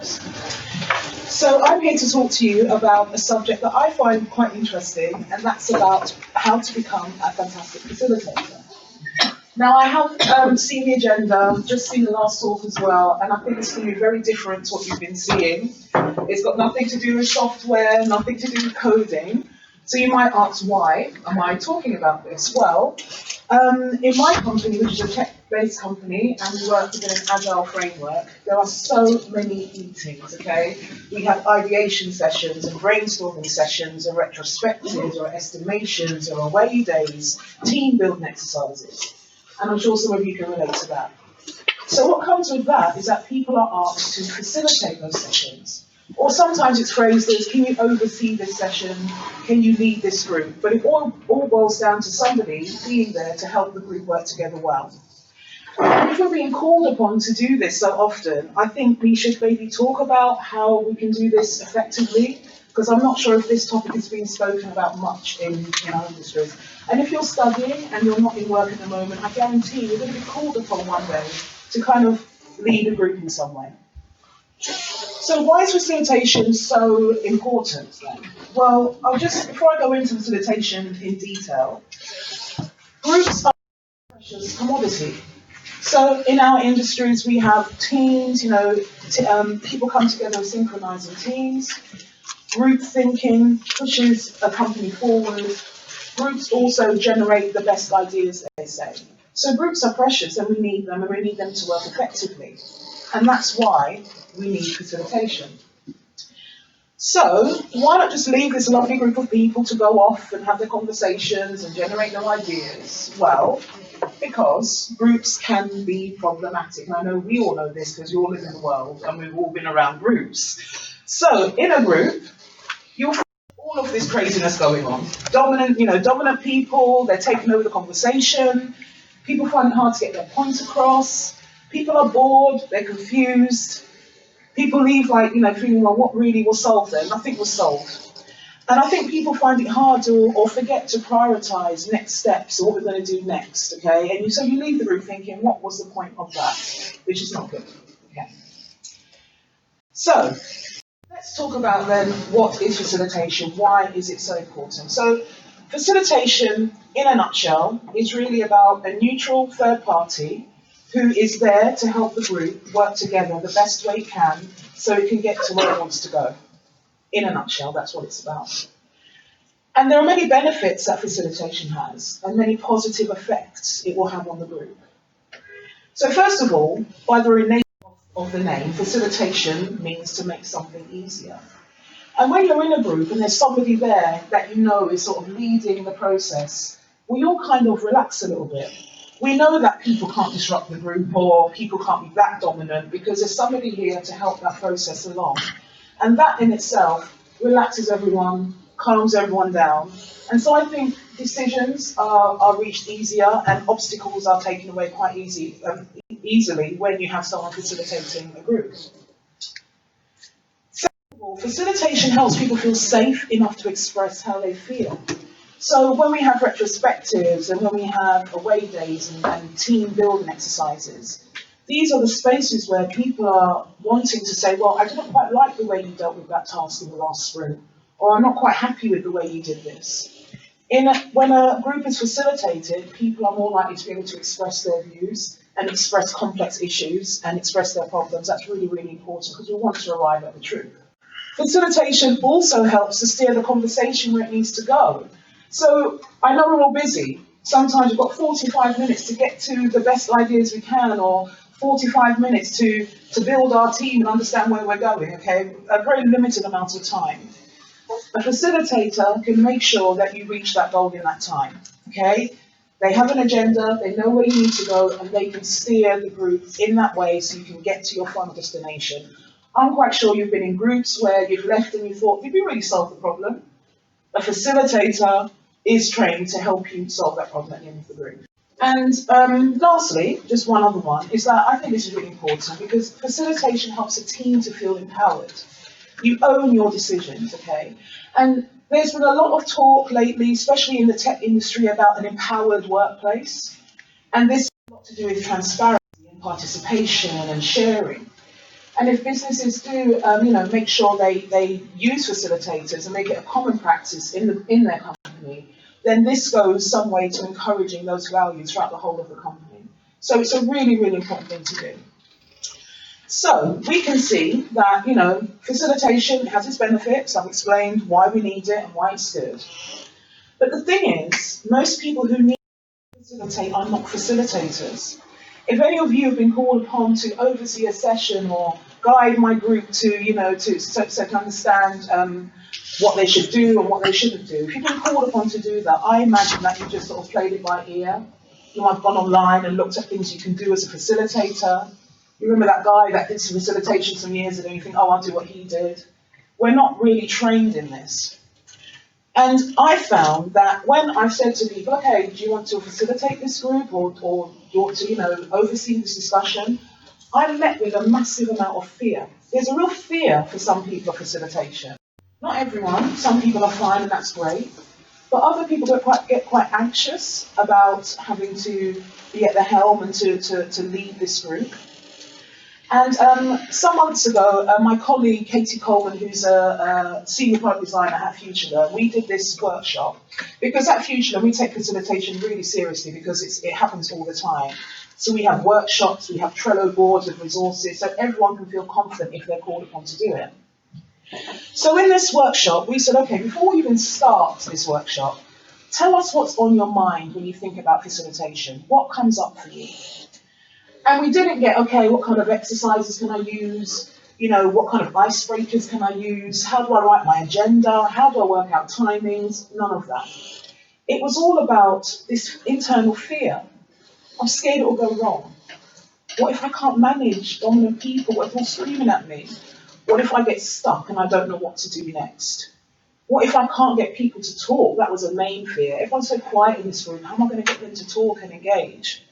So I'm here to talk to you about a subject that I find quite interesting, and that's about how to become a fantastic facilitator. Now, I have seen the agenda, just seen the last talk as well, and I think it's going to be very different to what you've been seeing. It's got nothing to do with software, nothing to do with coding. So you might ask, why am I talking about this? Well, in my company, which is a tech-based company, and we work within an agile framework, there are so many meetings, okay? We have ideation sessions and brainstorming sessions and retrospectives or estimations or away days, team building exercises. And I'm sure some of you can relate to that. So what comes with that is that people are asked to facilitate those sessions. Or sometimes it's phrased as, can you oversee this session? Can you lead this group? But it all boils down to somebody being there to help the group work together well. And if we're being called upon to do this so often, I think we should maybe talk about how we can do this effectively, because I'm not sure if this topic is being spoken about much in our industries. And if you're studying and you're not in work at the moment, I guarantee you're going to be called upon one day to kind of lead a group in some way. So why is facilitation so important then? Well, before I go into facilitation in detail, groups are a precious commodity. So in our industries, we have teams, people come together synchronizing teams. Group thinking pushes a company forward. Groups also generate the best ideas, they say. So groups are precious and we need them to work effectively. And that's why we need facilitation. So why not just leave this lovely group of people to go off and have their conversations and generate their ideas? Well, because groups can be problematic. And I know we all know this because you all live in the world and we've all been around groups. So in a group, you'll find all of this craziness going on. Dominant people, they're taking over the conversation. People find it hard to get their points across. People are bored, they're confused. People leave feeling, well, what really will solve them? Nothing was solved. And I think people find it hard to, or forget to prioritize next steps or what we're going to do next, okay? And so you leave the group thinking, what was the point of that? Which is not good, okay? So, let's talk about then, what is facilitation? Why is it so important? So, facilitation, in a nutshell, is really about a neutral third party who is there to help the group work together the best way it can so it can get to where it wants to go. In a nutshell, that's what it's about. And there are many benefits that facilitation has and many positive effects it will have on the group. So first of all, by the very nature of the name, facilitation means to make something easier. And when you're in a group and there's somebody there that you know is sort of leading the process, well, you'll kind of relax a little bit. We know that people can't disrupt the group or people can't be that dominant because there's somebody here to help that process along. And that in itself relaxes everyone, calms everyone down. And so I think decisions are reached easier and obstacles are taken away quite easily when you have someone facilitating a group. Second of all, facilitation helps people feel safe enough to express how they feel. So when we have retrospectives and when we have away days and team building exercises, these are the spaces where people are wanting to say, well, I didn't quite like the way you dealt with that task in the last sprint, or I'm not quite happy with the way you did this. When a group is facilitated, people are more likely to be able to express their views and express complex issues and express their problems. That's really, really important because we want to arrive at the truth. Facilitation also helps to steer the conversation where it needs to go. So I know we're all busy. Sometimes we've got 45 minutes to get to the best ideas we can, or 45 minutes to build our team and understand where we're going, okay? A very limited amount of time. A facilitator can make sure that you reach that goal in that time, okay? They have an agenda, they know where you need to go, and they can steer the group in that way so you can get to your final destination. I'm quite sure you've been in groups where you've left and you thought, did we really solve the problem? A facilitator is trained to help you solve that problem at the end of the group. And lastly, just one other one, is that I think this is really important because facilitation helps a team to feel empowered. You own your decisions, okay? And there's been a lot of talk lately, especially in the tech industry, about an empowered workplace. And this has a lot to do with transparency and participation and sharing. And if businesses do, make sure they use facilitators and make it a common practice in their company, then this goes some way to encouraging those values throughout the whole of the company. So it's a really, really important thing to do. So we can see that, facilitation has its benefits. I've explained why we need it and why it's good. But the thing is, most people who need to facilitate are not facilitators. If any of you have been called upon to oversee a session or guide my group so they can understand what they should do and what they shouldn't do, if you've been called upon to do that, I imagine that you just sort of played it by ear. You might have gone online and looked at things you can do as a facilitator. You remember that guy that did some facilitation some years ago, and you think, oh, I'll do what he did. We're not really trained in this. And I found that when I've said to people, okay, do you want to facilitate this group or do you want to, oversee this discussion? I'm met with a massive amount of fear. There's a real fear for some people of facilitation. Not everyone. Some people are fine and that's great. But other people get quite anxious about having to be at the helm and to lead this group. And some months ago, my colleague Katie Coleman, who's a senior product designer at Future, we did this workshop. Because at Future, we take facilitation really seriously because it happens all the time. So we have workshops, we have Trello boards with resources, so everyone can feel confident if they're called upon to do it. So in this workshop, we said, okay, before we even start this workshop, tell us what's on your mind when you think about facilitation. What comes up for you? And we didn't get, okay, what kind of exercises can I use? What kind of icebreakers can I use? How do I write my agenda? How do I work out timings? None of that. It was all about this internal fear. I'm scared it will go wrong. What if I can't manage dominant people? What if they're screaming at me? What if I get stuck and I don't know what to do next? What if I can't get people to talk? That was a main fear. Everyone's so quiet in this room. How am I going to get them to talk and engage?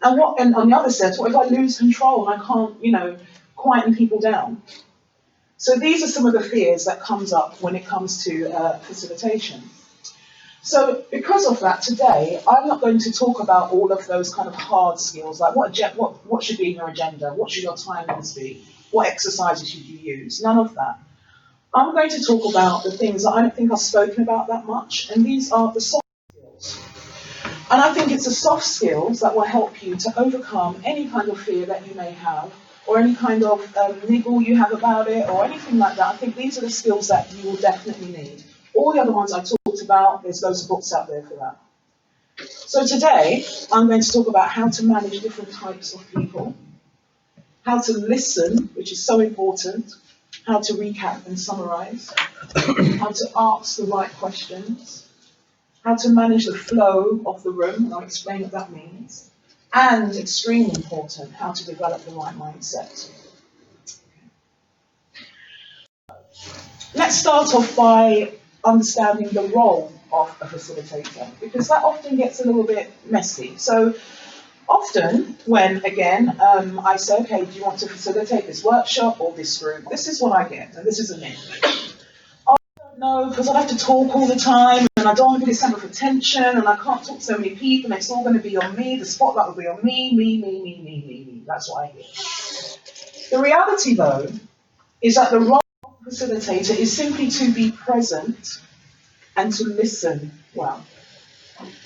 And on the other sense, what if I lose control and I can't, quieten people down? So these are some of the fears that comes up when it comes to facilitation. So because of that, today, I'm not going to talk about all of those kind of hard skills, like what should be in your agenda, what should your timings be, what exercises should you use, none of that. I'm going to talk about the things that I don't think I've spoken about that much, and these are the soft skills. And I think it's the soft skills that will help you to overcome any kind of fear that you may have, or any kind of niggle you have about it, or anything like that. I think these are the skills that you will definitely need. All the other ones I talked about, there's loads of books out there for that. So today, I'm going to talk about how to manage different types of people, how to listen, which is so important, how to recap and summarize, how to ask the right questions, how to manage the flow of the room, and I'll explain what that means, and extremely important, how to develop the right mindset. Let's start off by understanding the role of a facilitator, because that often gets a little bit messy. So often when, again, I say, okay, do you want to facilitate this workshop or this group? This is what I get, and this is a myth. No, because I have to talk all the time, and I don't want to be the centre of attention, and I can't talk to so many people, and it's all going to be on me, the spotlight will be on me. That's what I hear. The reality, though, is that the role of the facilitator is simply to be present and to listen well.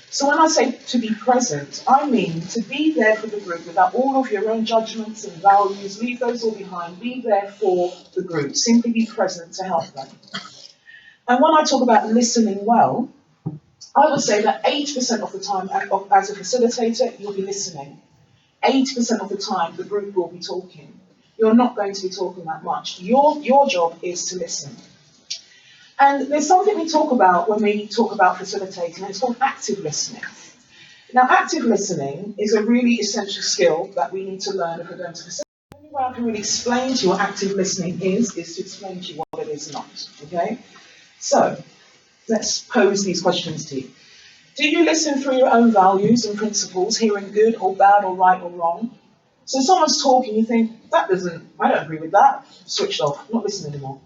So when I say to be present, I mean to be there for the group without all of your own judgments and values, leave those all behind, be there for the group, simply be present to help them. And when I talk about listening well, I would say that 80% of the time as a facilitator, you'll be listening. 80% of the time, the group will be talking. You're not going to be talking that much. Your job is to listen. And there's something we talk about when we talk about facilitating, and it's called active listening. Now, active listening is a really essential skill that we need to learn if we're going to facilitate. The only way I can really explain to you what active listening is to explain to you what it is not, okay? So, let's pose these questions to you. Do you listen through your own values and principles, hearing good or bad or right or wrong? So someone's talking, you think, I don't agree with that. Switched off, not listening anymore.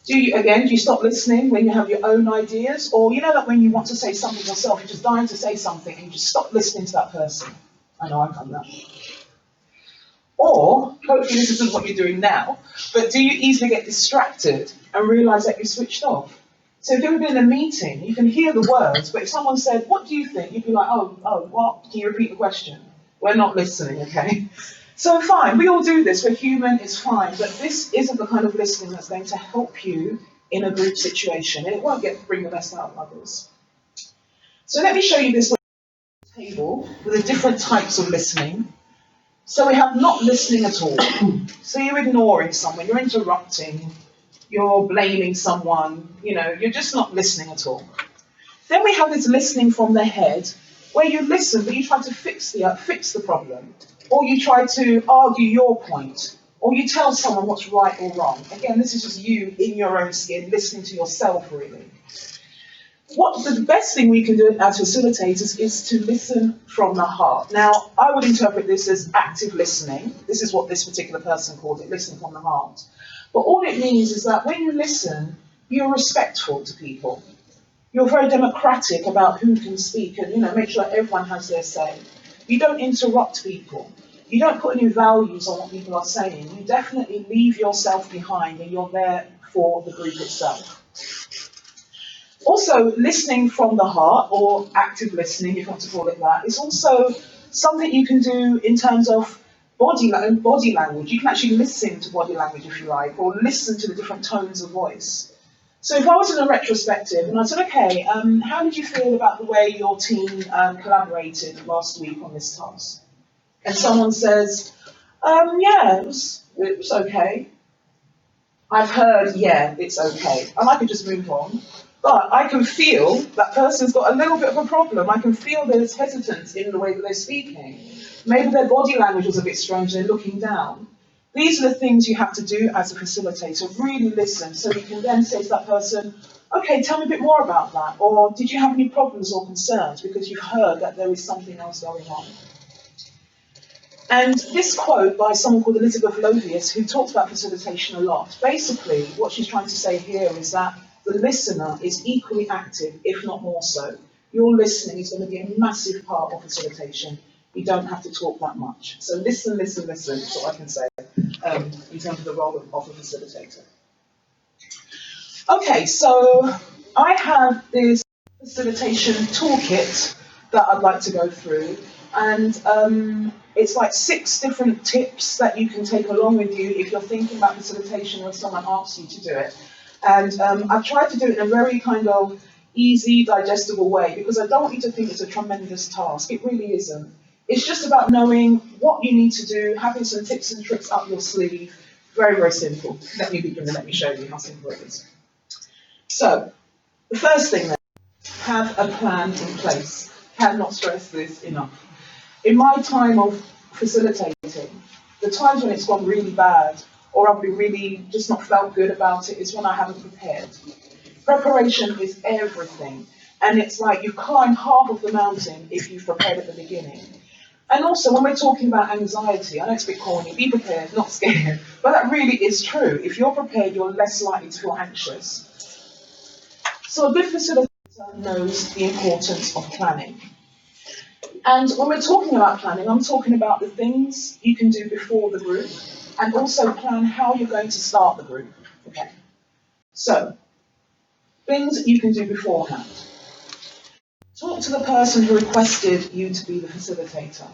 Do you stop listening when you have your own ideas? Or you know that when you want to say something yourself, you're just dying to say something and you just stop listening to that person? I know I've done that. Or, hopefully this isn't what you're doing now, but do you easily get distracted and realise that you switched off? So if you've ever been in a meeting, you can hear the words, but if someone said, what do you think? You'd be like, oh, what? Can you repeat the question? We're not listening, okay? So fine, we all do this, we're human, it's fine, but this isn't the kind of listening that's going to help you in a group situation, and it won't bring the best out of others. So let me show you this table with the different types of listening. So we have not listening at all. So you're ignoring someone, you're interrupting, you're blaming someone, you're just not listening at all. Then we have this listening from the head, where you listen, but you try to fix the problem, or you try to argue your point, or you tell someone what's right or wrong. Again, this is just you in your own skin, listening to yourself, really. What the best thing we can do as facilitators is to listen from the heart. Now, I would interpret this as active listening. This is what this particular person called it, listening from the heart. But all it means is that when you listen, you're respectful to people. You're very democratic about who can speak and make sure everyone has their say. You don't interrupt people. You don't put any values on what people are saying. You definitely leave yourself behind and you're there for the group itself. Also, listening from the heart, or active listening, if you want to call it that, is also something you can do in terms of body language. You can actually listen to body language, if you like, or listen to the different tones of voice. So if I was in a retrospective and I said, okay, how did you feel about the way your team collaborated last week on this task? And someone says, yeah, it was okay. I've heard, yeah, it's okay. And I could just move on. But I can feel that person's got a little bit of a problem. I can feel there's hesitance in the way that they're speaking. Maybe their body language was a bit strange, they're looking down. These are the things you have to do as a facilitator, really listen, so you can then say to that person, okay, tell me a bit more about that, or did you have any problems or concerns because you've heard that there is something else going on. And this quote by someone called Elizabeth Lovius, who talks about facilitation a lot, basically what she's trying to say here is that the listener is equally active, if not more so. Your listening is going to be a massive part of facilitation. You don't have to talk that much. So listen, listen, listen, is what I can say in terms of the role of a facilitator. Okay, so I have this facilitation toolkit that I'd like to go through, and it's like 6 different tips that you can take along with you if you're thinking about facilitation or if someone asks you to do it. And I've tried to do it in a very kind of easy, digestible way, because I don't want you to think it's a tremendous task. It really isn't. It's just about knowing what you need to do, having some tips and tricks up your sleeve. Very, very simple. Let me begin and let me show you how simple it is. So, the first thing then, have a plan in place. Cannot stress this enough. In my time of facilitating, the times when it's gone really bad, or I've really just not felt good about it, is when I haven't prepared. Preparation is everything. And it's like you've climbed half of the mountain if you've prepared at the beginning. And also, when we're talking about anxiety, I know it's a bit corny, be prepared, not scared, but that really is true. If you're prepared, you're less likely to feel anxious. So a good facilitator knows the importance of planning. And when we're talking about planning, I'm talking about the things you can do before the group, and also plan how you're going to start the group. Okay. So, things you can do beforehand. Talk to the person who requested you to be the facilitator.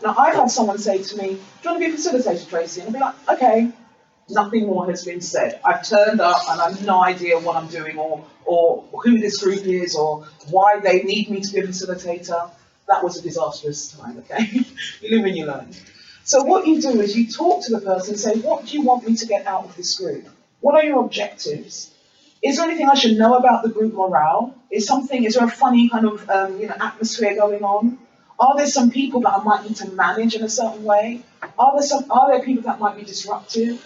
Now, I've had someone say to me, do you want to be a facilitator, Tracey? And I'll be like, okay, nothing more has been said. I've turned up and I've no idea what I'm doing or who this group is or why they need me to be a facilitator. That was a disastrous time, okay? You live and you learn. So what you do is you talk to the person and say, what do you want me to get out of this group? What are your objectives? Is there anything I should know about the group morale? Is there a funny kind of atmosphere going on? Are there some people that I might need to manage in a certain way? Are there people that might be disruptive?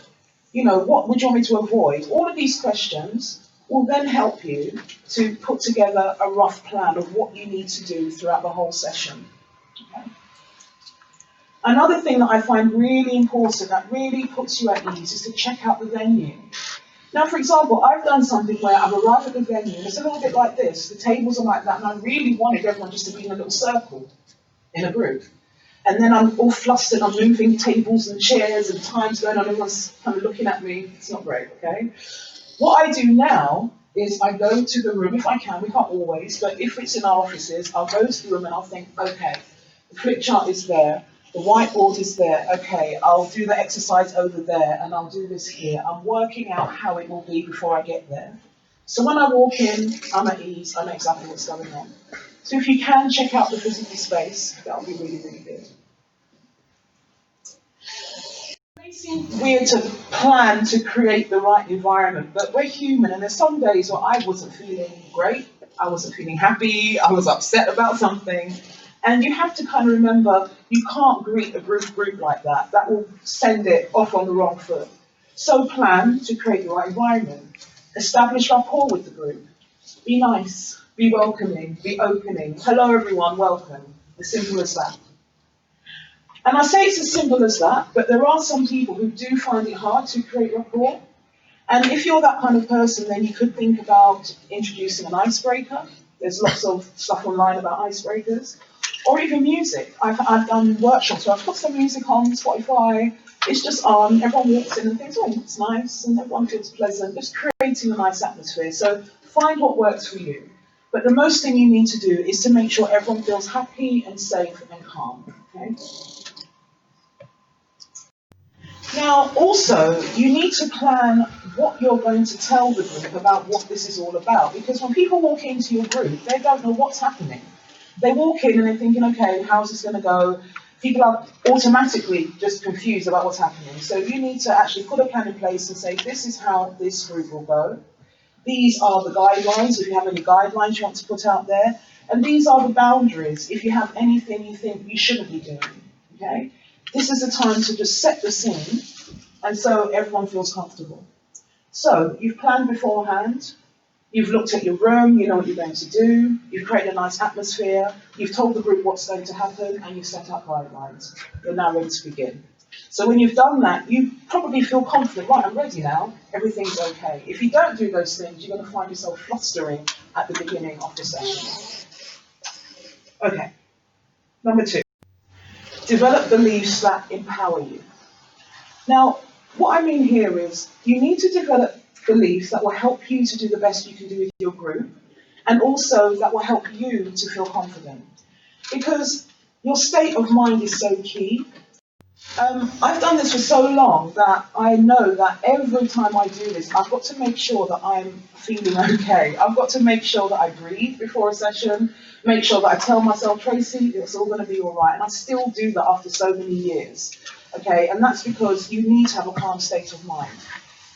What would you want me to avoid? All of these questions will then help you to put together a rough plan of what you need to do throughout the whole session. Okay? Another thing that I find really important, that really puts you at ease, is to check out the venue. Now, for example, I've done something where I've arrived at the venue, and it's a little bit like this. The tables are like that, and I really wanted everyone just to be in a little circle, in a group. And then I'm all flustered, I'm moving tables and chairs and time's going on, everyone's kind of looking at me. It's not great, okay? What I do now is I go to the room, if I can, we can't always, but if it's in our offices, I'll go to the room and I'll think, okay, the flip chart is there, the whiteboard is there, okay, I'll do the exercise over there and I'll do this here. I'm working out how it will be before I get there. So when I walk in, I'm at ease, I know exactly what's going on. So if you can check out the physical space, that would be really, really good. It may seem weird to plan to create the right environment, but we're human and there's some days where I wasn't feeling great, I wasn't feeling happy, I was upset about something. And you have to kind of remember, you can't greet a group like that. That will send it off on the wrong foot. So plan to create the right environment. Establish rapport with the group. Be nice, be welcoming, be opening. Hello everyone, welcome. As simple as that. And I say it's as simple as that, but there are some people who do find it hard to create rapport. And if you're that kind of person, then you could think about introducing an icebreaker. There's lots of stuff online about icebreakers. Or even music. I've done workshops where I've put some music on Spotify. It's just on, everyone walks in and thinks, oh, it's nice, and everyone feels pleasant. Just creating a nice atmosphere. So find what works for you. But the most thing you need to do is to make sure everyone feels happy and safe and calm. Okay? Now, also, you need to plan what you're going to tell the group about what this is all about. Because when people walk into your group, they don't know what's happening. They walk in and they're thinking, okay, how's this going to go? People are automatically just confused about what's happening. So you need to actually put a plan in place and say, this is how this group will go. These are the guidelines, if you have any guidelines you want to put out there. And these are the boundaries, if you have anything you think you shouldn't be doing. Okay? This is the time to just set the scene, and so everyone feels comfortable. So you've planned beforehand. You've looked at your room, you know what you're going to do, you've created a nice atmosphere, you've told the group what's going to happen, and you've set up guidelines. You're now ready to begin. So when you've done that, you probably feel confident, right, I'm ready now, everything's okay. If you don't do those things, you're going to find yourself flustering at the beginning of the session. Okay, number 2, develop beliefs that empower you. Now, what I mean here is, you need to develop beliefs that will help you to do the best you can do with your group, and also that will help you to feel confident. Because your state of mind is so key. I've done this for so long that I know that every time I do this, I've got to make sure that I'm feeling okay. I've got to make sure that I breathe before a session, make sure that I tell myself, Tracy, it's all going to be all right. And I still do that after so many years. Okay, and that's because you need to have a calm state of mind.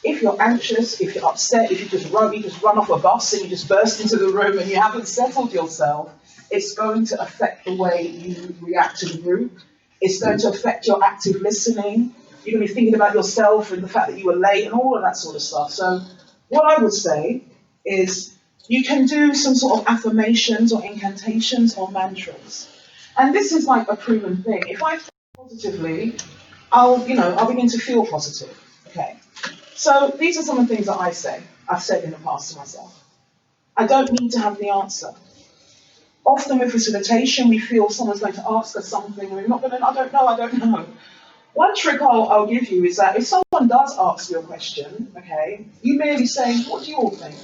If you're anxious, if you're upset, if you just run off a bus and you just burst into the room and you haven't settled yourself, it's going to affect the way you react to the group. It's going to affect your active listening. You're going to be thinking about yourself and the fact that you were late and all of that sort of stuff. So what I would say is you can do some sort of affirmations or incantations or mantras. And this is like a proven thing. If I think positively, I'll begin to feel positive. Okay. So these are some of the things that I've said in the past to myself. I don't need to have the answer. Often with facilitation, we feel someone's going to ask us something, and we're not going to, I don't know. One trick I'll give you is that if someone does ask you a question, okay, you merely say, what do you all think?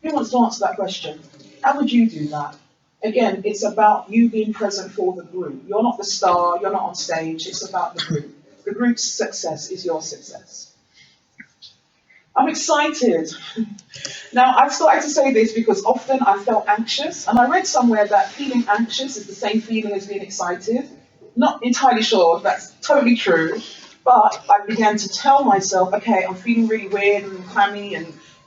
Who wants to answer that question? How would you do that? Again, it's about you being present for the group. You're not the star, you're not on stage, it's about the group. The group's success is your success. I'm excited. Now, I've started to say this because often I felt anxious, and I read somewhere that feeling anxious is the same feeling as being excited. Not entirely sure if that's totally true, but I began to tell myself, okay, I'm feeling really weird and clammy,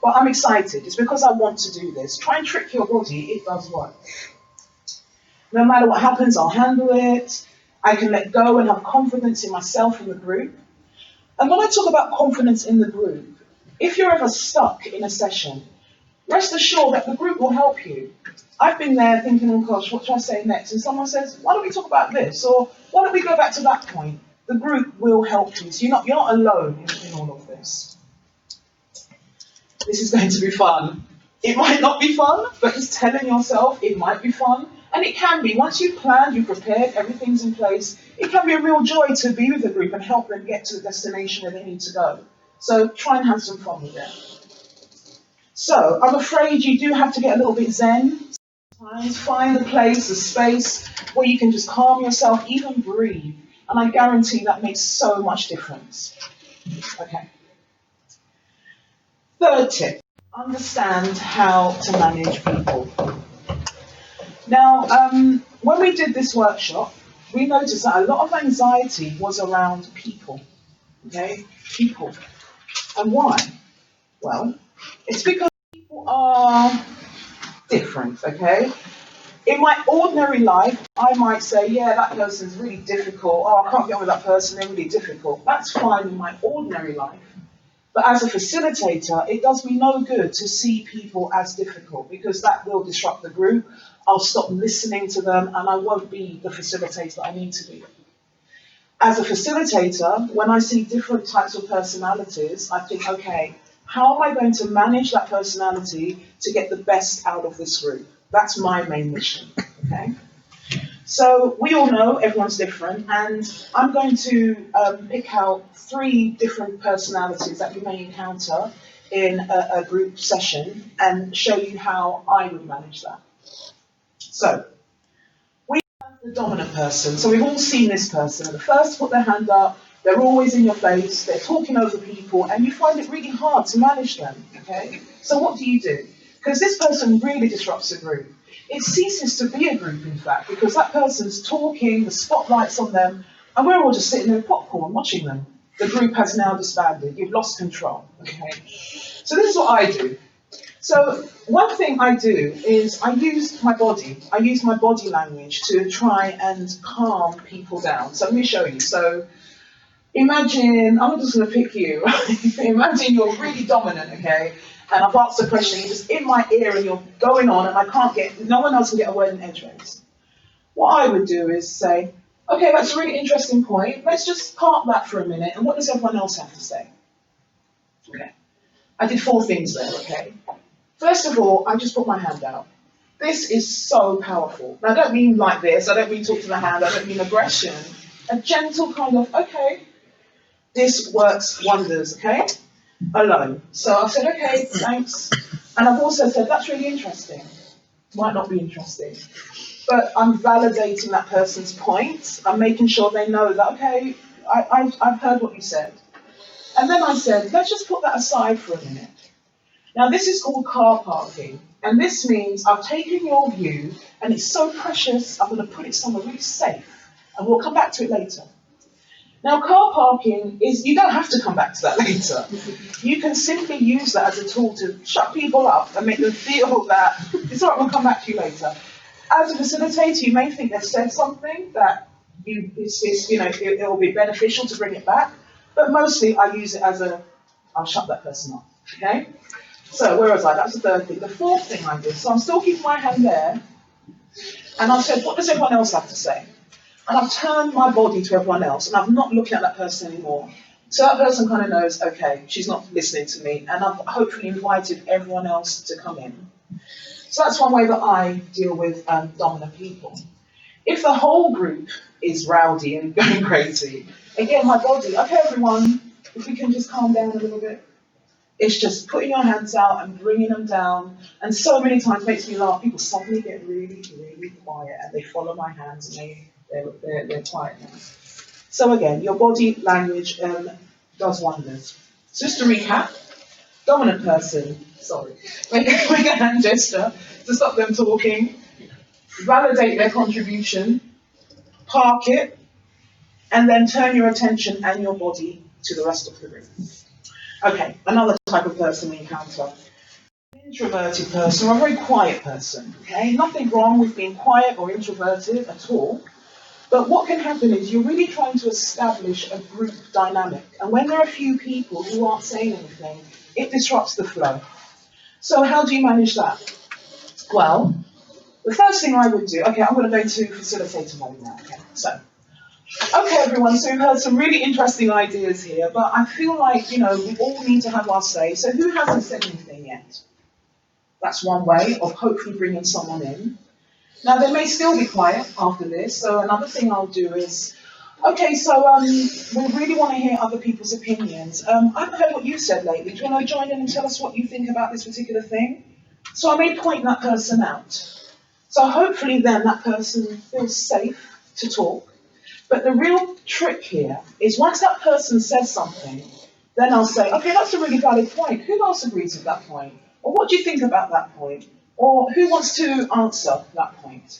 but I'm excited. It's because I want to do this. Try and trick your body, it does work. No matter what happens, I'll handle it. I can let go and have confidence in myself and the group. And when I talk about confidence in the group, if you're ever stuck in a session, rest assured that the group will help you. I've been there thinking, oh gosh, what should I say next? And someone says, why don't we talk about this? Or why don't we go back to that point? The group will help you. So you're not alone in all of this. This is going to be fun. It might not be fun, but just telling yourself it might be fun And it can be, once you've planned, you've prepared, everything's in place, it can be a real joy to be with the group and help them get to the destination where they need to go. So try and have some fun with it. So I'm afraid you do have to get a little bit zen. Sometimes find a place, a space where you can just calm yourself, even breathe. And I guarantee that makes so much difference. Okay. Third tip, understand how to manage people. Now, when we did this workshop, we noticed that a lot of anxiety was around people, okay? People. And why? Well, it's because people are different, okay? In my ordinary life, I might say, yeah, that person's really difficult. Oh, I can't get on with that person, they're really difficult. That's fine in my ordinary life. But as a facilitator, it does me no good to see people as difficult because that will disrupt the group. I'll stop listening to them and I won't be the facilitator I need to be. As a facilitator, when I see different types of personalities, I think, okay, how am I going to manage that personality to get the best out of this group? That's my main mission, okay? So we all know everyone's different, and I'm going to pick out 3 different personalities that you may encounter in a group session and show you how I would manage that. So, we have the dominant person. So we've all seen this person. The first to put their hand up, they're always in your face, they're talking over people, and you find it really hard to manage them, okay? So what do? Because this person really disrupts the group. It ceases to be a group, in fact, because that person's talking, the spotlight's on them, and we're all just sitting there with popcorn watching them. The group has now disbanded. You've lost control, okay? So this is what I do. So one thing I do is I use my body. I use my body language to try and calm people down. So let me show you. So imagine, I'm just going to pick you. Imagine you're really dominant, okay? And I've asked a question, you're just in my ear and you're going on and I can't get, no one else can get a word in edgeways. What I would do is say, okay, that's a really interesting point. Let's just park that for a minute. And what does everyone else have to say? Okay. I did 4 things there, okay? First of all, I just put my hand out. This is so powerful. Now, I don't mean like this. I don't mean talk to the hand. I don't mean aggression. A gentle kind of, okay, this works wonders, okay? Alone. So I've said, okay, thanks. And I've also said, that's really interesting. Might not be interesting. But I'm validating that person's point. I'm making sure they know that, okay, I've heard what you said. And then I said, let's just put that aside for a minute. Now, this is called car parking. And this means I've taken your view, and it's so precious, I'm going to put it somewhere really safe. And we'll come back to it later. Now, car parking is, you don't have to come back to that later. You can simply use that as a tool to shut people up and make them feel that, it's all right, we'll come back to you later. As a facilitator, you may think they've said something that it will be beneficial to bring it back, but mostly I use it as I'll shut that person up, okay? So where was I? That's the 3rd thing. The 4th thing I did, so I'm still keeping my hand there, and I've said, what does everyone else have to say? And I've turned my body to everyone else, and I'm not looking at that person anymore. So that person kind of knows, okay, she's not listening to me, and I've hopefully invited everyone else to come in. So that's one way that I deal with dominant people. If the whole group is rowdy and going crazy, again, my body, okay, everyone, if we can just calm down a little bit. It's just putting your hands out and bringing them down. And so many times it makes me laugh. People suddenly get really, really quiet and they follow my hands and they're quiet now. So again, your body language does wonders. So just to recap, dominant person, make a hand gesture to stop them talking, validate their contribution, park it, and then turn your attention and your body to the rest of the room. Okay, another type of person we encounter. An introverted person or a very quiet person, okay? Nothing wrong with being quiet or introverted at all. But what can happen is you're really trying to establish a group dynamic. And when there are a few people who aren't saying anything, it disrupts the flow. So how do you manage that? Well, the first thing I would do, okay, I'm going to go to facilitator mode now, okay? So, okay, everyone, so we've heard some really interesting ideas here, but I feel like, we all need to have our say. So who hasn't said anything yet? That's one way of hopefully bringing someone in. Now, they may still be quiet after this, so another thing I'll do is, okay, so we really want to hear other people's opinions. I haven't heard what you said lately. Do you want to join in and tell us what you think about this particular thing? So I may point that person out. So hopefully then that person feels safe to talk. But the real trick here is once that person says something, then I'll say, okay, that's a really valid point. Who else agrees with that point? Or what do you think about that point? Or who wants to answer that point?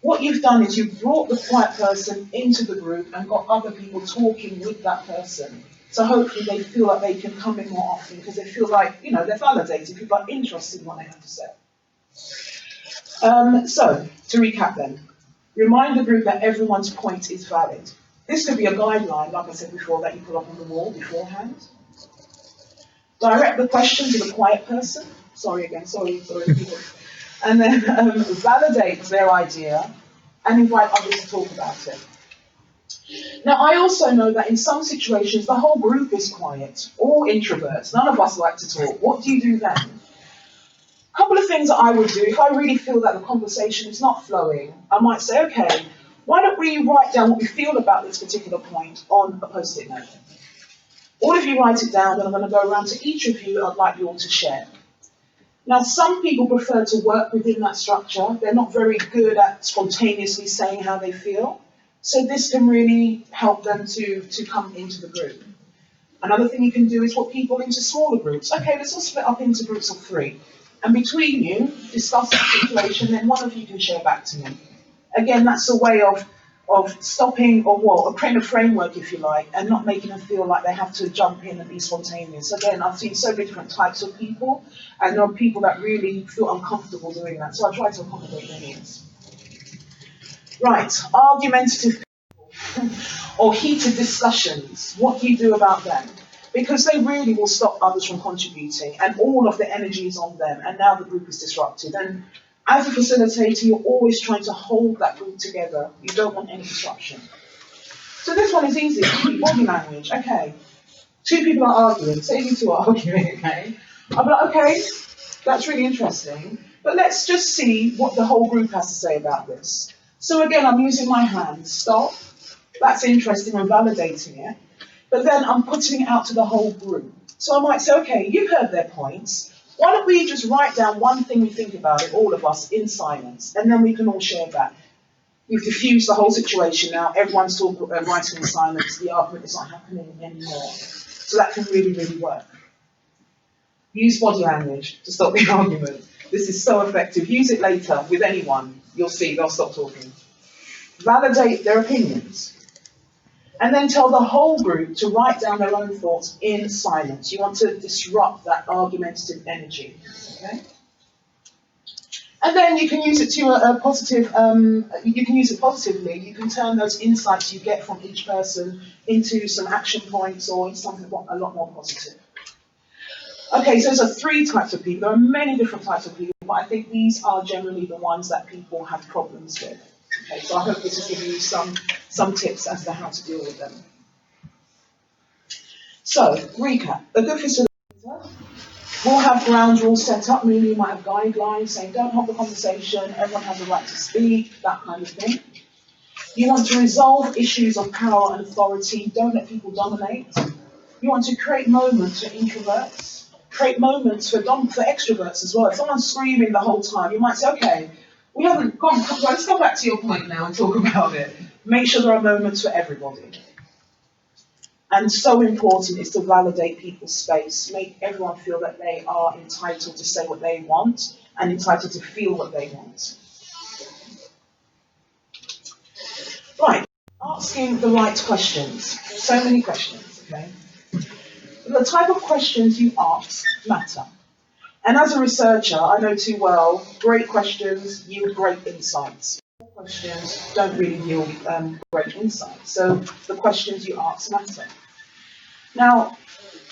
What you've done is you've brought the quiet person into the group and got other people talking with that person. So hopefully they feel like they can come in more often because they feel like, you know, they're validated, people are interested in what they have to say. So, to recap then, remind the group that everyone's point is valid. This could be a guideline, like I said before, that you put up on the wall beforehand. Direct the question to the quiet person. Sorry again, sorry. And then validate their idea and invite others to talk about it. Now, I also know that in some situations, the whole group is quiet, all introverts. None of us like to talk. What do you do then? A couple of things that I would do, if I really feel that the conversation is not flowing, I might say, okay, why don't we write down what we feel about this particular point on a post-it note? All of you write it down, then I'm going to go around to each of you. I'd like you all to share. Now, some people prefer to work within that structure. They're not very good at spontaneously saying how they feel. So this can really help them to come into the group. Another thing you can do is put people into smaller groups. Okay, let's all split up into groups of 3. And between you, discuss the situation, then one of you can share back to me. Again, that's a way of stopping, or creating a framework, if you like, and not making them feel like they have to jump in and be spontaneous. Again, I've seen so many different types of people, and there are people that really feel uncomfortable doing that. So I try to accommodate their needs. Right, argumentative people or heated discussions. What do you do about them? Because they really will stop others from contributing, and all of the energy is on them, and now the group is disrupted. And as a facilitator, you're always trying to hold that group together. You don't want any disruption. So this one is easy. Body language. Okay. 2 people are arguing. Say you 2 are arguing, okay? I'll be like, okay, that's really interesting. But let's just see what the whole group has to say about this. So again, I'm using my hand. Stop. That's interesting. I'm validating it. But then I'm putting it out to the whole group. So I might say, okay, you've heard their points. Why don't we just write down one thing we think about it, all of us, in silence, and then we can all share back. We've diffused the whole situation now. Everyone's writing in silence. The argument is not happening anymore. So that can really, really work. Use body language to stop the argument. This is so effective. Use it later with anyone. You'll see they'll stop talking. Validate their opinions. And then tell the whole group to write down their own thoughts in silence. You want to disrupt that argumentative energy, okay? And then you can use it to a positive, you can use it positively. You can turn those insights you get from each person into some action points or into something a lot more positive. Okay, so those are 3 types of people. There are many different types of people, but I think these are generally the ones that people have problems with. Okay, so I hope this has given you some tips as to how to deal with them. So, recap. A good facilitator will have ground rules set up, meaning you might have guidelines saying don't hold the conversation, everyone has a right to speak, that kind of thing. You want to resolve issues of power and authority, don't let people dominate. You want to create moments for introverts, create moments for extroverts as well. If someone's screaming the whole time, you might say, okay, we haven't gone, let's go back to your point now and talk about it. Make sure there are moments for everybody. And so important is to validate people's space, make everyone feel that they are entitled to say what they want and entitled to feel what they want. Right, asking the right questions. So many questions, okay? The type of questions you ask matter. And as a researcher, I know too well, great questions yield great insights. Questions don't really yield great insights. So the questions you ask matter. Now,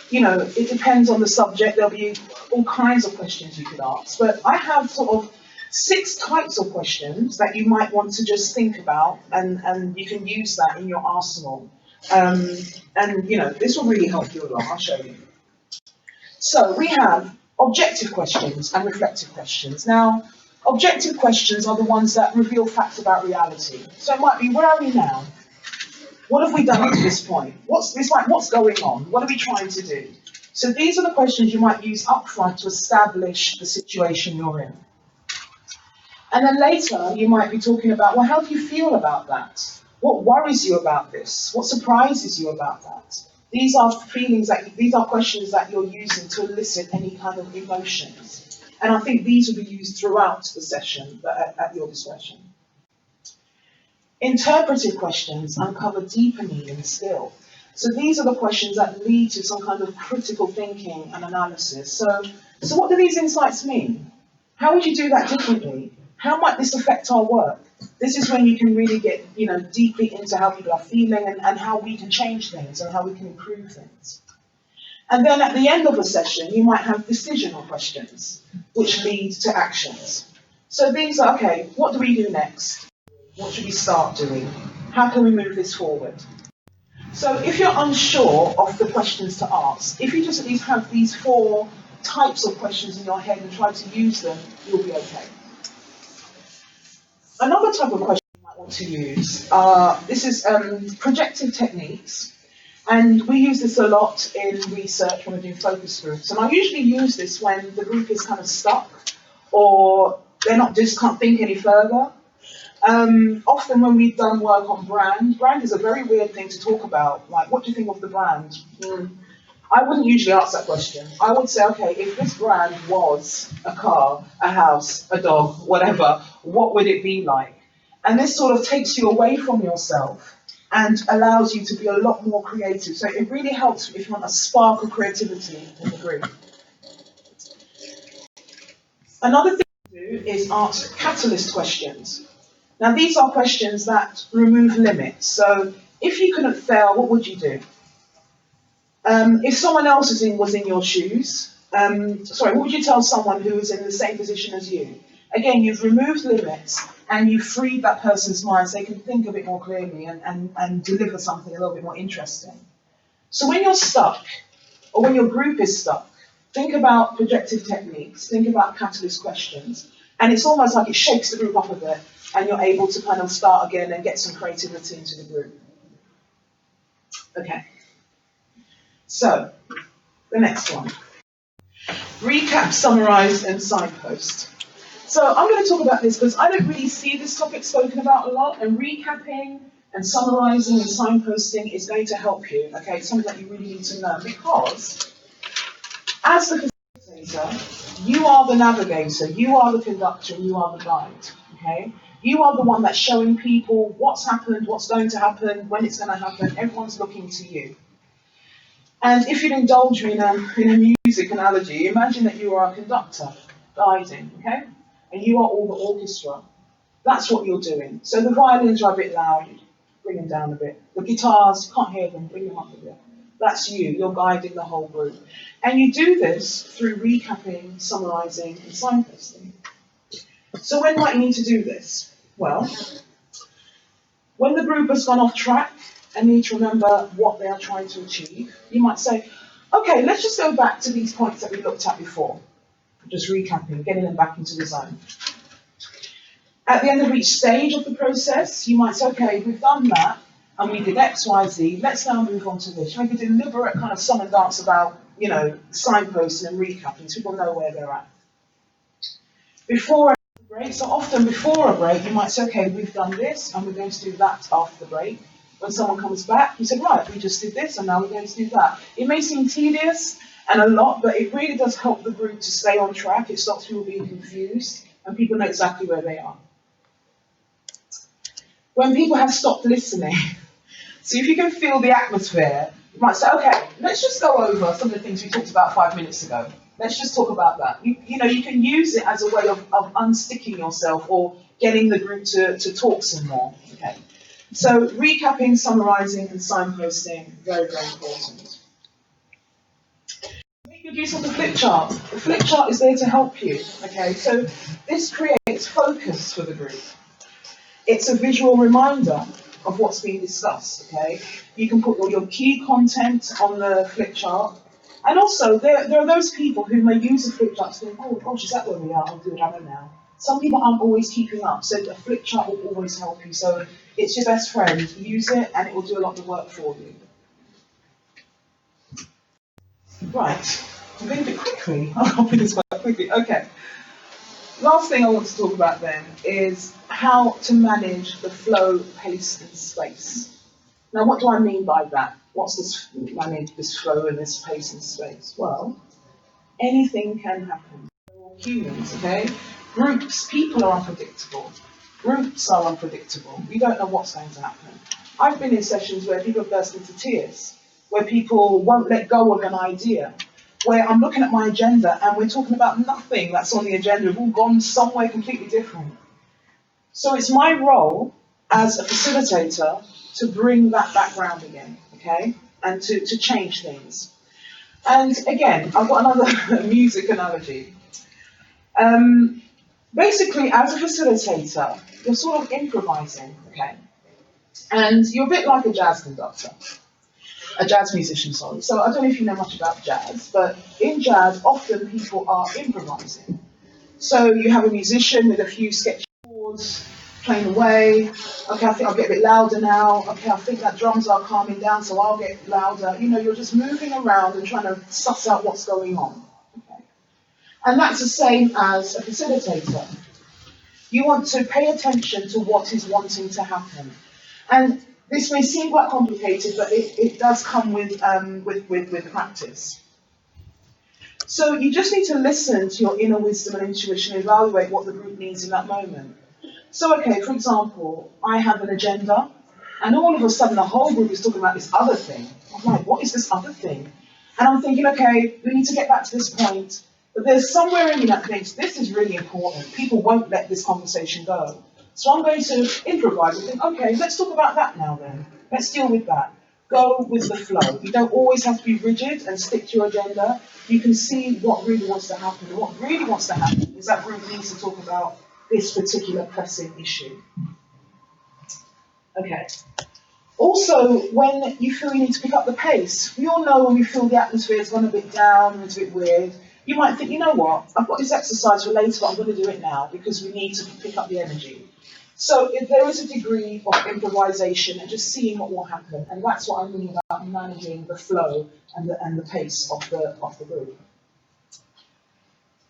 you know, it depends on the subject. There'll be all kinds of questions you could ask. But I have sort of 6 types of questions that you might want to just think about, and you can use that in your arsenal. And, you know, this will really help you along. I'll show you. So we have objective questions and reflective questions. Now, Objective questions are the ones that reveal facts about reality. So it might be, where are we now? What have we done up to this point? What's going on? What are we trying to do? So these are the questions you might use up front to establish the situation you're in. And then later, you might be talking about, well, how do you feel about that? What worries you about this? What surprises you about that? These are questions that you're using to elicit any kind of emotions. And I think these will be used throughout the session at your discretion. Interpretive questions uncover deeper meaning still. So these are the questions that lead to some kind of critical thinking and analysis. So what do these insights mean? How would you do that differently? How might this affect our work? This is when you can really get, deeply into how people are feeling and how we can change things and how we can improve things. And then at the end of a session, you might have decisional questions, which lead to actions. So these are, okay, what do we do next? What should we start doing? How can we move this forward? So if you're unsure of the questions to ask, if you just at least have these 4 types of questions in your head and try to use them, you'll be okay. Another type of question you might want to use, this is projective techniques. And we use this a lot in research when we're doing focus groups. And I usually use this when the group is kind of stuck or just can't think any further. Often when we've done work on brand is a very weird thing to talk about. Like, what do you think of the brand? I wouldn't usually ask that question. I would say, okay, if this brand was a car, a house, a dog, whatever, what would it be like? And this sort of takes you away from yourself and allows you to be a lot more creative. So it really helps if you want a spark of creativity in the group. Another thing to do is ask catalyst questions. Now, these are questions that remove limits. So if you couldn't fail, what would you do? If someone else was in your shoes, what would you tell someone who is in the same position as you? Again, you've removed limits and you've freed that person's mind so they can think a bit more clearly and deliver something a little bit more interesting. So when you're stuck, or when your group is stuck, think about projective techniques, think about catalyst questions, and it's almost like it shakes the group up a bit and you're able to kind of start again and get some creativity into the group. Okay. So, the next one. Recap, summarize, and signpost. So I'm going to talk about this because I don't really see this topic spoken about a lot, and recapping and summarizing and signposting is going to help you, okay? It's something that you really need to know because as the facilitator, you are the navigator, you are the conductor, and you are the guide, okay? You are the one that's showing people what's happened, what's going to happen, when it's going to happen. Everyone's looking to you. And if you'd indulge me in a music analogy, imagine that you are a conductor guiding, okay? And you are all the orchestra. That's what you're doing. So the violins are a bit loud, bring them down a bit. The guitars, you can't hear them, bring them up a bit. That's you, you're guiding the whole group. And you do this through recapping, summarizing, and signposting. So when might you need to do this? Well, when the group has gone off track and need to remember what they are trying to achieve, you might say, okay, let's just go back to these points that we looked at before. Just recapping, getting them back into the zone. At the end of each stage of the process, you might say, okay, we've done that, and we did X, Y, Z, let's now move on to this. Make a deliberate kind of song and dance about, signposting and recapping so people know where they're at. Before a break, so often before a break, you might say, okay, we've done this, and we're going to do that after the break. When someone comes back, you say, right, we just did this, and now we're going to do that. It may seem tedious and a lot, but it really does help the group to stay on track. It stops people being confused, and people know exactly where they are. When people have stopped listening, so if you can feel the atmosphere, you might say, okay, let's just go over some of the things we talked about 5 minutes ago. Let's just talk about that. You can use it as a way of unsticking yourself or getting the group to talk some more. Okay. So recapping, summarizing, and signposting, very, very important. Make good use of the flip chart. The flip chart is there to help you. Okay, so this creates focus for the group. It's a visual reminder of what's being discussed. Okay, you can put all your key content on the flip chart. And also, there are those people who may use the flip chart to think, oh gosh, is that where we are? Oh good, I know now. Some people aren't always keeping up, so a flip chart will always help you. So it's your best friend. Use it, and it will do a lot of the work for you. Right, I'm going a bit quickly. I'll do this quite quickly. Okay. Last thing I want to talk about then is how to manage the flow, pace, and space. Now, what do I mean by that? What's this manage this flow and this pace and space? Well, anything can happen. We're all humans, okay? Groups, people are unpredictable. Groups are unpredictable. We don't know what's going to happen. I've been in sessions where people burst into tears, where people won't let go of an idea, where I'm looking at my agenda and we're talking about nothing that's on the agenda. We've all gone somewhere completely different. So it's my role as a facilitator to bring that background again, okay? And to change things. And again, I've got another music analogy. Basically, as a facilitator, you're sort of improvising, okay? And you're a bit like a jazz conductor. A jazz musician, sorry. So I don't know if you know much about jazz, but in jazz, often people are improvising. So you have a musician with a few sketchy chords, playing away. Okay, I think I'll get a bit louder now. Okay, I think that drums are calming down, so I'll get louder. You know, you're just moving around and trying to suss out what's going on. Okay? And that's the same as a facilitator. You want to pay attention to what is wanting to happen. And this may seem quite complicated, but it does come with practice. So you just need to listen to your inner wisdom and intuition and evaluate what the group needs in that moment. So, okay, for example, I have an agenda, and all of a sudden the whole group is talking about this other thing. I'm like, what is this other thing? And I'm thinking, okay, we need to get back to this point, but there's somewhere in me that thinks this is really important. People won't let this conversation go. So I'm going to improvise and think, okay, let's talk about that now then. Let's deal with that. Go with the flow. You don't always have to be rigid and stick to your agenda. You can see what really wants to happen. And what really wants to happen is that group needs to talk about this particular pressing issue. Okay. Also, when you feel you need to pick up the pace, we all know when we feel the atmosphere has gone a bit down, it's a bit weird, you might think, you know what, I've got this exercise for later, but I'm going to do it now because we need to pick up the energy. So if there is a degree of improvisation and just seeing what will happen, and that's what I'm meaning about managing the flow and the pace of the group.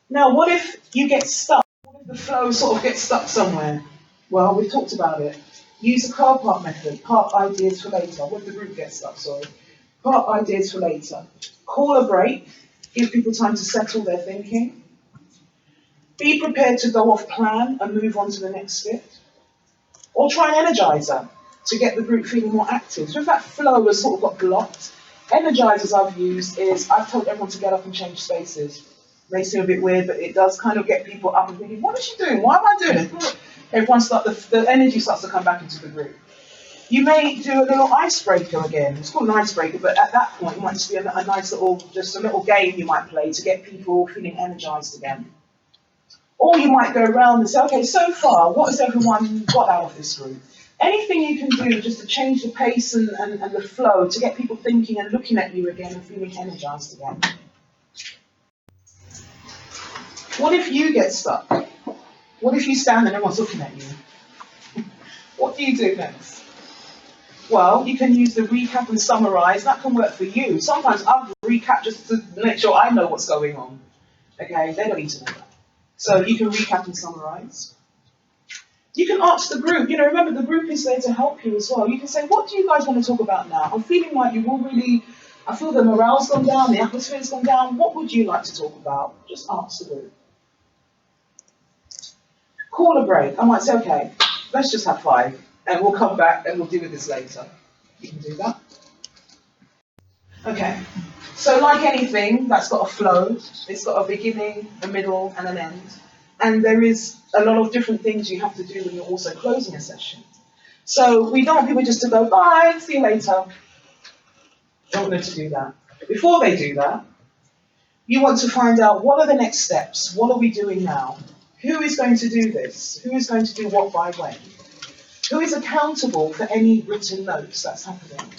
Now, what if you get stuck? What if the flow sort of gets stuck somewhere? Well, we've talked about it. Use the car park method. Park ideas for later. What if the group gets stuck? Sorry. Park ideas for later. Call a break. Give people time to settle their thinking. Be prepared to go off plan and move on to the next bit. Or try an energizer to get the group feeling more active. So if that flow has sort of got blocked, energizers I've used is I've told everyone to get up and change spaces. It may seem a bit weird, but it does kind of get people up and thinking, what is she doing? Why am I doing it? Everyone the energy starts to come back into the group. You may do a little icebreaker again. It's called an icebreaker, but at that point, it might just be a nice little, just a little game you might play to get people feeling energized again. Or you might go around and say, okay, so far, what has everyone got out of this group? Anything you can do just to change the pace and the flow to get people thinking and looking at you again and feeling energized again. What if you get stuck? What if you stand and everyone's looking at you? What do you do next? Well, you can use the recap and summarize. That can work for you. Sometimes I'll recap just to make sure I know what's going on. Okay, they don't need to know that. So you can recap and summarize. You can ask the group. You know, remember the group is there to help you as well. You can say, what do you guys want to talk about now? I'm feeling like you will really, I feel the morale's gone down, the atmosphere's gone down. What would you like to talk about? Just ask the group. Call a break. I might say, okay, let's just have 5, and we'll come back and we'll deal with this later. You can do that. Okay, so like anything that's got a flow, it's got a beginning, a middle, and an end. And there is a lot of different things you have to do when you're also closing a session. So we don't want people just to go, bye, see you later. Don't want them to do that. Before they do that, you want to find out what are the next steps? What are we doing now? Who is going to do this? Who is going to do what by when? Who is accountable for any written notes that's happening?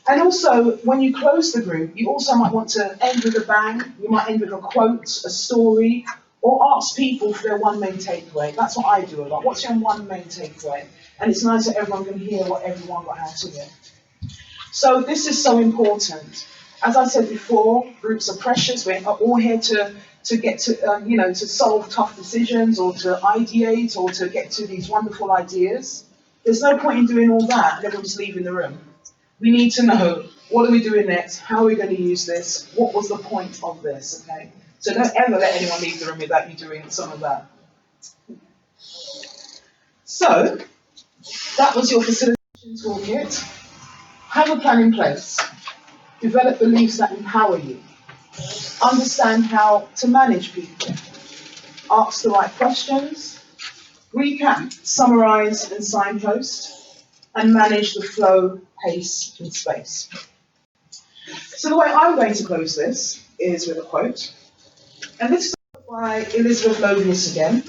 And also, when you close the group, you also might want to end with a bang. You might end with a quote, a story, Or ask people for their one main takeaway. That's what I do a lot. What's your one main takeaway? And it's nice that everyone can hear what everyone got out of it. So this is so important. As I said before, groups are precious. We're all here to get to, to solve tough decisions or to ideate or to get to these wonderful ideas. There's no point in doing all that and everyone just leaving the room. We need to know, what are we doing next? How are we going to use this? What was the point of this, okay? So don't ever let anyone leave the room without you doing some of that. So, that was your facilitation toolkit. Have a plan in place. Develop beliefs that empower you. Understand how to manage people. Ask the right questions. Recap, summarize, and signpost. And manage the flow, pace, and space. So the way I'm going to close this is with a quote. And this is by Elizabeth Lovius again.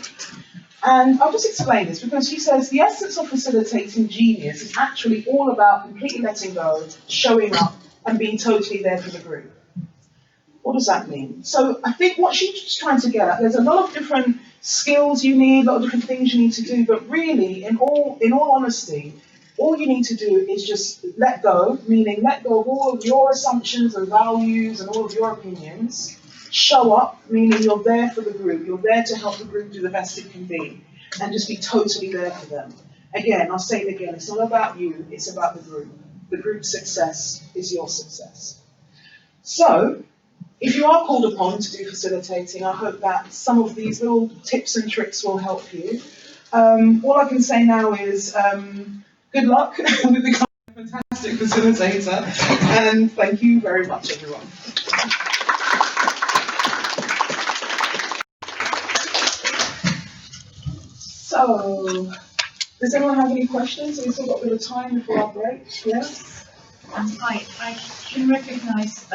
And I'll just explain this because she says the essence of facilitating genius is actually all about completely letting go, showing up, and being totally there for the group. What does that mean? So I think what she's trying to get at, there's a lot of different skills you need, a lot of different things you need to do, but really, in all honesty, all you need to do is just let go, meaning let go of all of your assumptions and values and all of your opinions. Show up, meaning you're there for the group. You're there to help the group do the best it can be. And just be totally there for them. Again, I'll say it again, it's not about you, it's about the group. The group's success is your success. So, if you are called upon to do facilitating, I hope that some of these little tips and tricks will help you. All I can say now is good luck with becoming a fantastic facilitator. And thank you very much, everyone. So, does anyone have any questions? We've still got a bit of time before our break. Yes? I can recognise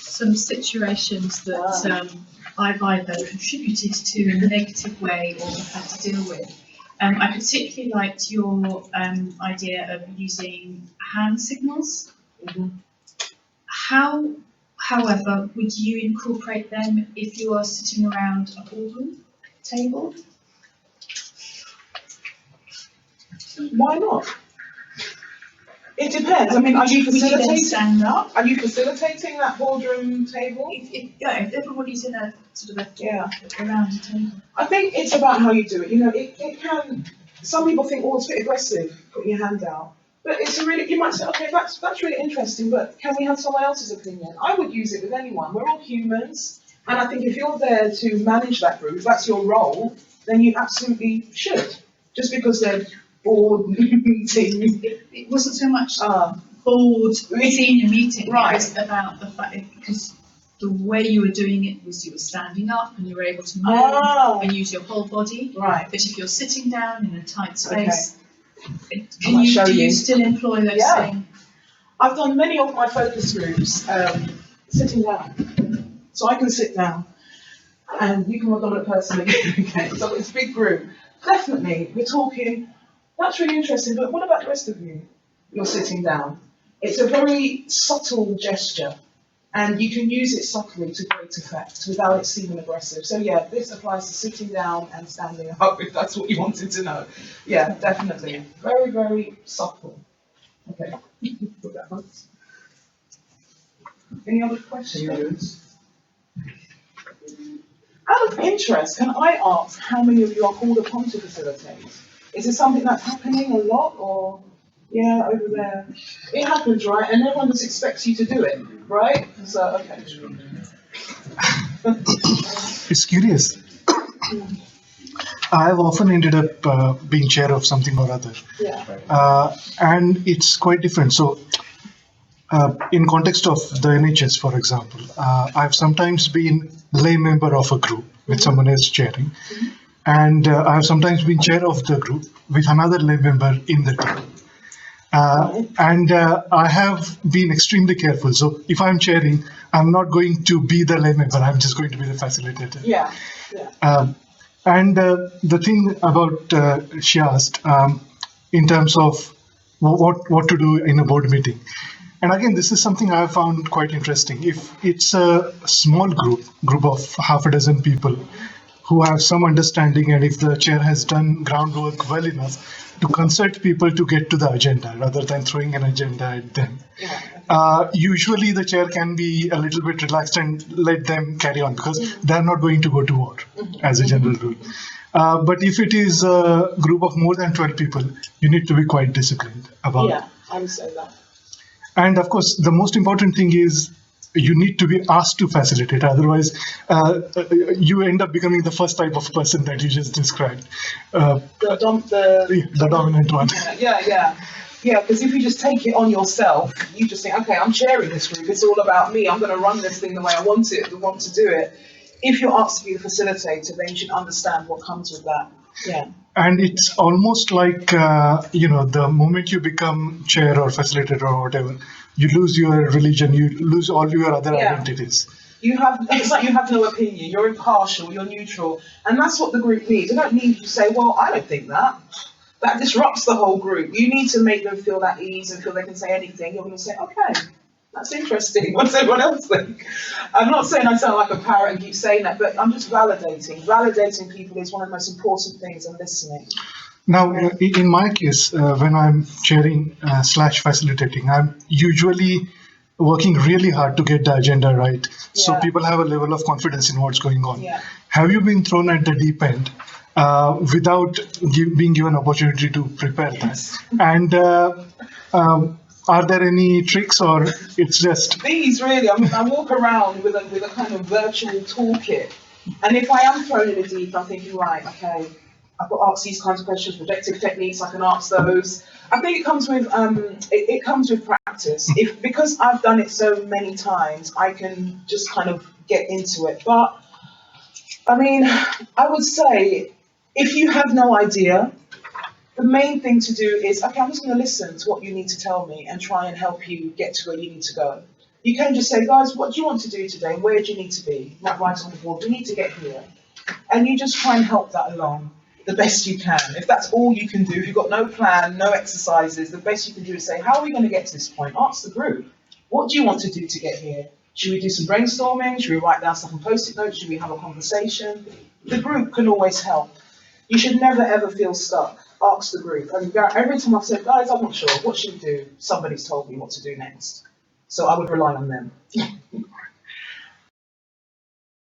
some situations that I've either contributed to in a negative way or had to deal with. I particularly liked your idea of using hand signals. Mm-hmm. How, however, would you incorporate them if you are sitting around a boardroom table? Why not? It depends. I mean, are you facilitating? Stand up? Are you facilitating that boardroom table? If everybody's in a sort of around a table. I think it's about how you do it. You know, it can. Some people think, oh, it's a bit aggressive, putting your hand out. But it's a really. You might say, okay, that's really interesting. But can we have someone else's opinion? I would use it with anyone. We're all humans, and I think if you're there to manage that group, if that's your role, then you absolutely should. Just because they're board meeting. It wasn't so much board senior meeting. Right. It was about the fact because the way you were doing it was you were standing up and you were able to move and use your whole body. Right. But if you're sitting down in a tight space, do you still employ those same? I've done many of my focus groups sitting down, so I can sit down, and you can work on it personally. Okay. So it's a big group. Definitely, we're talking. That's really interesting, but what about the rest of you? You're sitting down. It's a very subtle gesture, and you can use it subtly to great effect without it seeming aggressive. So yeah, this applies to sitting down and standing up, if that's what you wanted to know. Yeah, definitely. Very, very subtle. Okay, put that on. Any other questions? Out of interest, can I ask how many of you are called upon to facilitate? Is it something that's happening a lot, or yeah, over there? It happens, right? And everyone just expects you to do it, right? So, okay. It's curious. I've often ended up being chair of something or other. Yeah. And it's quite different. So, in context of the NHS, for example, I've sometimes been lay member of a group with someone else chairing. And I've sometimes been chair of the group with another lay member in the team. And I have been extremely careful. So if I'm chairing, I'm not going to be the lay member. I'm just going to be the facilitator. Yeah. And the thing about she asked in terms of what to do in a board meeting. And again, this is something I have found quite interesting. If it's a small group of half a dozen people who have some understanding, and if the chair has done groundwork well enough to consult people to get to the agenda rather than throwing an agenda at them, usually the chair can be a little bit relaxed and let them carry on because they're not going to go to war as a general rule. But if it is a group of more than 12 people, you need to be quite disciplined about it. Yeah, I would say that. And of course, the most important thing is you need to be asked to facilitate. Otherwise, you end up becoming the first type of person that you just described. The dominant one. Yeah, because if you just take it on yourself, you just think, okay, I'm chairing this group. It's all about me. I'm going to run this thing the way I want to do it. If you're asked to be the facilitator, then you should understand what comes with that. Yeah. And it's almost like, the moment you become chair or facilitator or whatever, you lose your religion, you lose all your other identities. It's like you have no opinion, you're impartial, you're neutral. And that's what the group needs. They don't need you to say, well, I don't think that. That disrupts the whole group. You need to make them feel at ease and feel they can say anything. You're going to say, okay, that's interesting. What does everyone else think? I'm not saying I sound like a parrot and keep saying that, but I'm just validating. Validating people is one of the most important things in listening. Now, in my case, when I'm chairing / facilitating, I'm usually working really hard to get the agenda right. So people have a level of confidence in what's going on. Yeah. Have you been thrown at the deep end without being given opportunity to prepare that? And are there any tricks, or it's just these? Really, I walk around with a kind of virtual toolkit, and if I am thrown in the deep, I'm thinking, right, okay, I've got to ask these kinds of questions, projective techniques. I can ask those. I think it comes with it comes with practice. Because I've done it so many times, I can just kind of get into it. But I mean, I would say if you have no idea, the main thing to do is, okay, I'm just going to listen to what you need to tell me and try and help you get to where you need to go. You can just say, guys, what do you want to do today? Where do you need to be? Like right on the board, we need to get here. And you just try and help that along the best you can. If that's all you can do, if you've got no plan, no exercises, the best you can do is say, how are we going to get to this point? Ask the group, what do you want to do to get here? Should we do some brainstorming? Should we write down stuff on post-it notes? Should we have a conversation? The group can always help. You should never ever feel stuck. Ask the group. And every time I've said, guys, I'm not sure, what should we do? Somebody's told me what to do next. So I would rely on them.